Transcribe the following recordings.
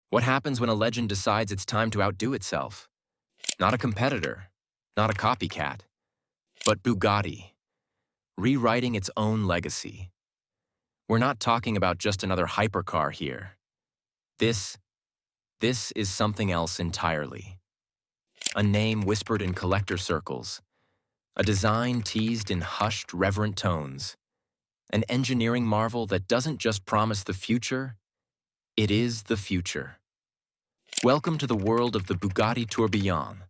What happens when a legend decides it's time to outdo itself? Not a competitor, not a copycat, but Bugatti, rewriting its own legacy. We're not talking about just another hypercar here. This is something else entirely. A name whispered in collector circles, a design teased in hushed, reverent tones, an engineering marvel that doesn't just promise the future, it is the future. Welcome to the world of the Bugatti Tourbillon,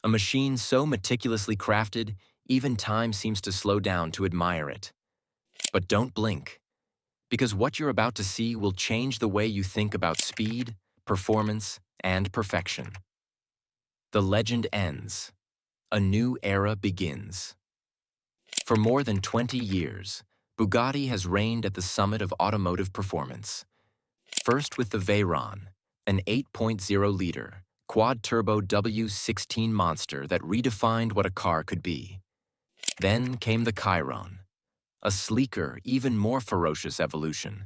a machine so meticulously crafted, even time seems to slow down to admire it. But don't blink, because what you're about to see will change the way you think about speed, performance, and perfection. The legend ends. A new era begins. For more than 20 years, Bugatti has reigned at the summit of automotive performance. First with the Veyron, an 8.0-liter, quad-turbo W16 monster that redefined what a car could be. Then came the Chiron, a sleeker, even more ferocious evolution.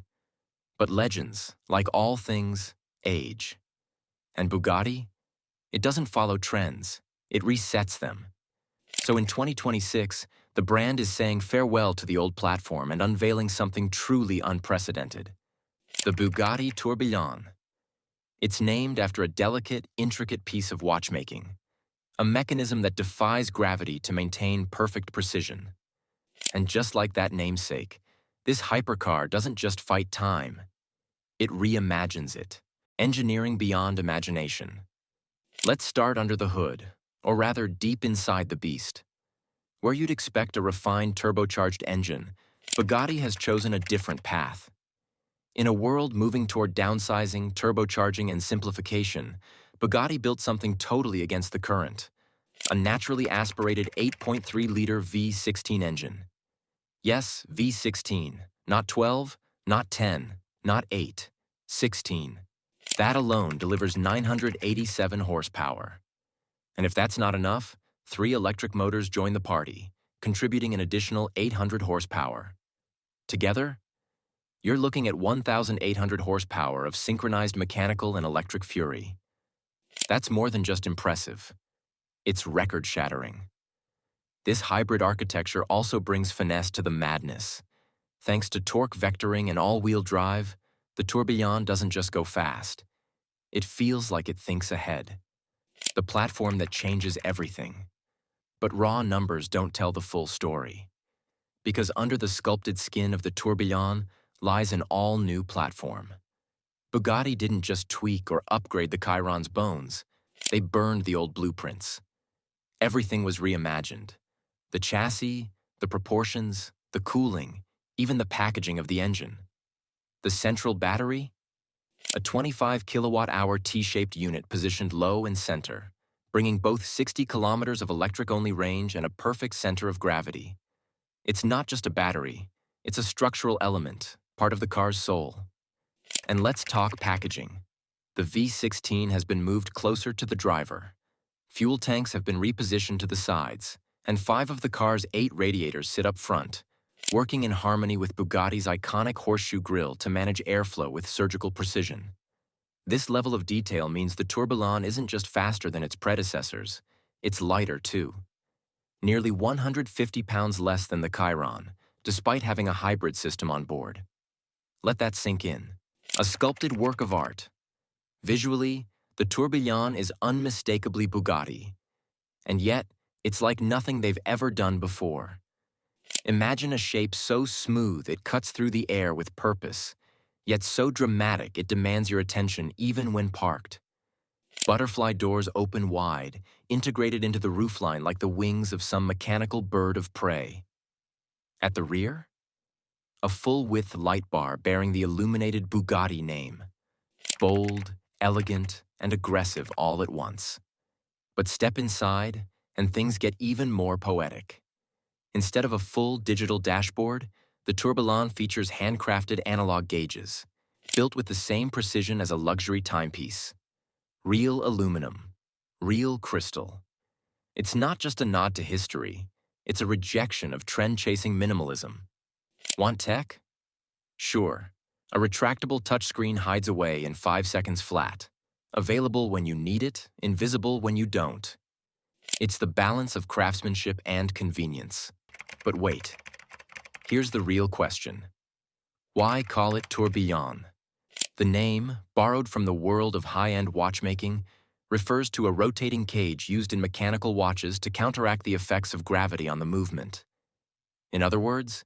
But legends, like all things, age. And Bugatti? It doesn't follow trends, it resets them. So in 2026, the brand is saying farewell to the old platform and unveiling something truly unprecedented. The Bugatti Tourbillon. It's named after a delicate, intricate piece of watchmaking, a mechanism that defies gravity to maintain perfect precision. And just like that namesake, this hypercar doesn't just fight time, it reimagines it, engineering beyond imagination. Let's start under the hood, or rather deep inside the beast. Where you'd expect a refined turbocharged engine, Bugatti has chosen a different path. In a world moving toward downsizing, turbocharging, and simplification, Bugatti built something totally against the current, a naturally aspirated 8.3-liter V16 engine. Yes, V16, not 12, not 10, not 8, 16. That alone delivers 987 horsepower. And if that's not enough, 3 electric motors join the party, contributing an additional 800 horsepower. Together, you're looking at 1,800 horsepower of synchronized mechanical and electric fury. That's more than just impressive. It's record-shattering. This hybrid architecture also brings finesse to the madness. Thanks to torque vectoring and all-wheel drive, the Tourbillon doesn't just go fast. It feels like it thinks ahead. The platform that changes everything. But raw numbers don't tell the full story. Because under the sculpted skin of the Tourbillon lies an all-new platform. Bugatti didn't just tweak or upgrade the Chiron's bones, they burned the old blueprints. Everything was reimagined. The chassis, the proportions, the cooling, even the packaging of the engine. The central battery? A 25 kilowatt-hour T-shaped unit positioned low and center, bringing both 60 kilometers of electric-only range and a perfect center of gravity. It's not just a battery, it's a structural element, part of the car's soul. And let's talk packaging. The V16 has been moved closer to the driver. Fuel tanks have been repositioned to the sides, and 5 of the car's 8 radiators sit up front, working in harmony with Bugatti's iconic horseshoe grille to manage airflow with surgical precision. This level of detail means the Tourbillon isn't just faster than its predecessors, it's lighter too. Nearly 150 pounds less than the Chiron, despite having a hybrid system on board. Let that sink in. A sculpted work of art. Visually, the Tourbillon is unmistakably Bugatti. And yet, it's like nothing they've ever done before. Imagine a shape so smooth it cuts through the air with purpose, yet so dramatic it demands your attention even when parked. Butterfly doors open wide, integrated into the roofline like the wings of some mechanical bird of prey. At the rear? A full-width light bar bearing the illuminated Bugatti name. Bold, elegant, and aggressive all at once. But step inside, and things get even more poetic. Instead of a full digital dashboard, the Tourbillon features handcrafted analog gauges, built with the same precision as a luxury timepiece. Real aluminum, real crystal. It's not just a nod to history, it's a rejection of trend-chasing minimalism. Want tech? Sure. A retractable touchscreen hides away in 5 seconds flat. Available when you need it, invisible when you don't. It's the balance of craftsmanship and convenience. But wait, here's the real question. Why call it Tourbillon? The name, borrowed from the world of high-end watchmaking, refers to a rotating cage used in mechanical watches to counteract the effects of gravity on the movement. In other words,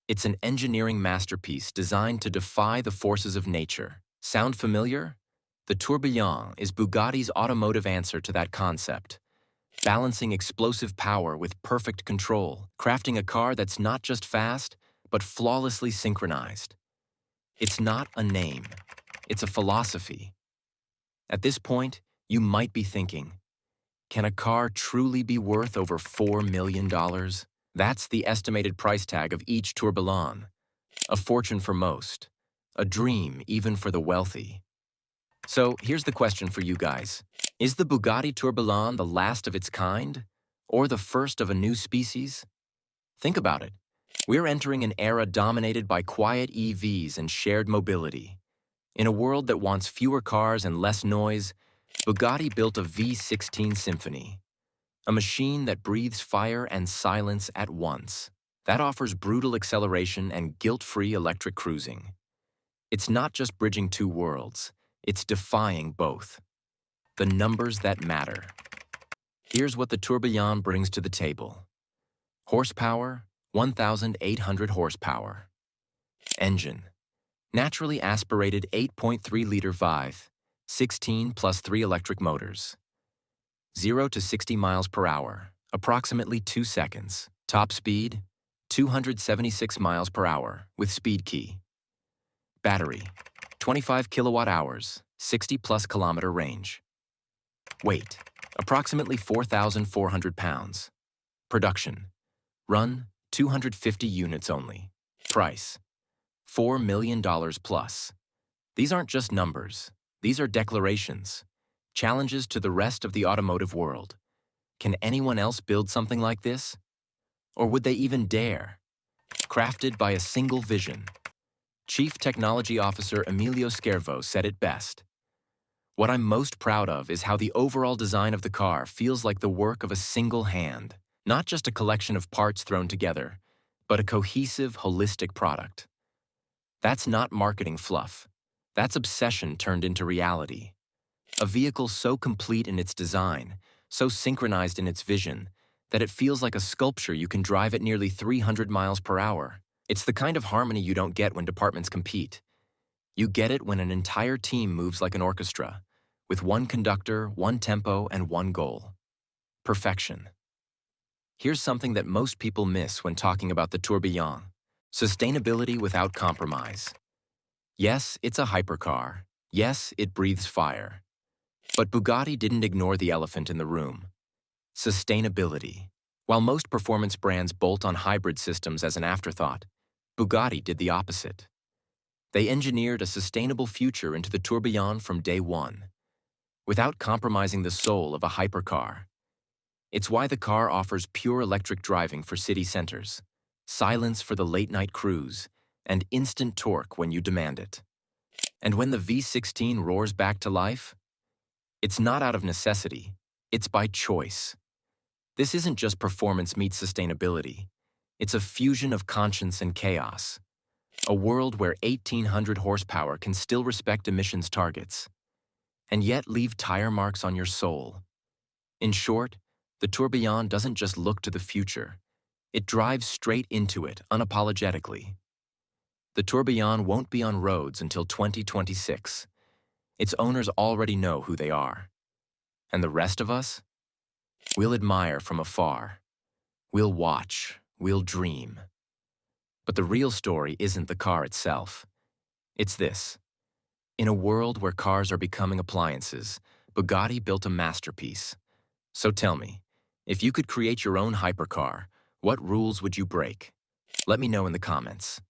it's an engineering masterpiece designed to defy the forces of nature. Sound familiar? The Tourbillon is Bugatti's automotive answer to that concept, balancing explosive power with perfect control, crafting a car that's not just fast, but flawlessly synchronized. It's not a name, it's a philosophy. At this point, you might be thinking, can a car truly be worth over $4 million? That's the estimated price tag of each Tourbillon. A fortune for most, a dream even for the wealthy. So here's the question for you guys. Is the Bugatti Tourbillon the last of its kind, or the first of a new species? Think about it. We're entering an era dominated by quiet EVs and shared mobility. In a world that wants fewer cars and less noise, Bugatti built a V16 Symphony, a machine that breathes fire and silence at once. That offers brutal acceleration and guilt-free electric cruising. It's not just bridging two worlds, it's defying both. The numbers that matter. Here's what the Tourbillon brings to the table. Horsepower, 1,800 horsepower. Engine, naturally aspirated 8.3-liter V, 16 plus 3 electric motors. 0 to 60 miles per hour, approximately 2 seconds. Top speed, 276 miles per hour with speed key. Battery, 25 kilowatt hours, 60 plus kilometer range. Weight, approximately 4,400 pounds. Production, run 250 units only. Price, $4 million plus. These aren't just numbers, these are declarations. Challenges to the rest of the automotive world. Can anyone else build something like this? Or would they even dare? Crafted by a single vision. Chief Technology Officer Emilio Scervo said it best. What I'm most proud of is how the overall design of the car feels like the work of a single hand, not just a collection of parts thrown together, but a cohesive, holistic product. That's not marketing fluff. That's obsession turned into reality. A vehicle so complete in its design, so synchronized in its vision, that it feels like a sculpture you can drive at nearly 300 miles per hour. It's the kind of harmony you don't get when departments compete. You get it when an entire team moves like an orchestra, with one conductor, one tempo, and one goal. Perfection. Here's something that most people miss when talking about the Tourbillon. Sustainability without compromise. Yes, it's a hypercar. Yes, it breathes fire. But Bugatti didn't ignore the elephant in the room. Sustainability. While most performance brands bolt on hybrid systems as an afterthought, Bugatti did the opposite. They engineered a sustainable future into the Tourbillon from day one, without compromising the soul of a hypercar. It's why the car offers pure electric driving for city centers, silence for the late-night cruise, and instant torque when you demand it. And when the V16 roars back to life, it's not out of necessity, it's by choice. This isn't just performance meets sustainability. It's a fusion of conscience and chaos. A world where 1,800 horsepower can still respect emissions targets, and yet leave tire marks on your soul. In short, the Tourbillon doesn't just look to the future. It drives straight into it, unapologetically. The Tourbillon won't be on roads until 2026. Its owners already know who they are. And the rest of us? We'll admire from afar. We'll watch. We'll dream. But the real story isn't the car itself. It's this. In a world where cars are becoming appliances, Bugatti built a masterpiece. So tell me, if you could create your own hypercar, what rules would you break? Let me know in the comments.